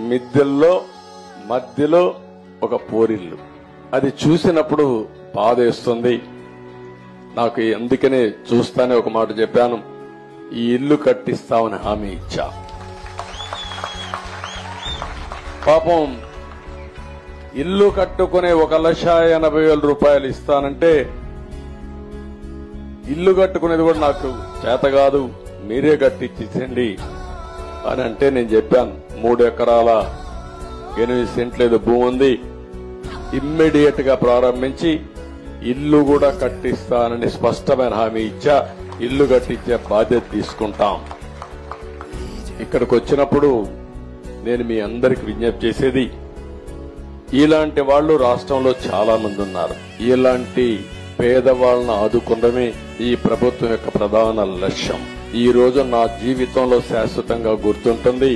మిద్దెల్లో మధ్యలో ఒక పోరిల్లు. అది చూసినప్పుడు బాధేస్తుంది నాకు. అందుకనే చూస్తానే ఒక మాట చెప్పాను, ఈ ఇల్లు కట్టిస్తామని హామీ ఇచ్చా. పాపం ఇల్లు కట్టుకునే 1,80,000 రూపాయలు ఇస్తానంటే, ఇల్లు కట్టుకునేది కూడా నాకు చేత కాదు, మీరే కట్టించండి అని అంటే నేను చెప్పాను 3 ఎకరాల 8 సెంట్లు ఏదో భూమి ఉంది, ఇమ్మీడియట్ గా ప్రారంభించి ఇల్లు కూడా కట్టిస్తానని స్పష్టమైన హామీ ఇచ్చా. ఇల్లు కట్టించే బాధ్యత తీసుకుంటాం. ఇక్కడికి వచ్చినప్పుడు నేను మీ అందరికి విజ్ఞప్తి చేసేది, ఇలాంటి వాళ్ళు రాష్ట్రంలో చాలా మంది ఉన్నారు. ఇలాంటి పేదవాళ్లను ఆదుకోవడమే ఈ ప్రభుత్వం యొక్క ప్రధాన లక్ష్యం. ఈ రోజు నా జీవితంలో శాశ్వతంగా గుర్తుంటుంది.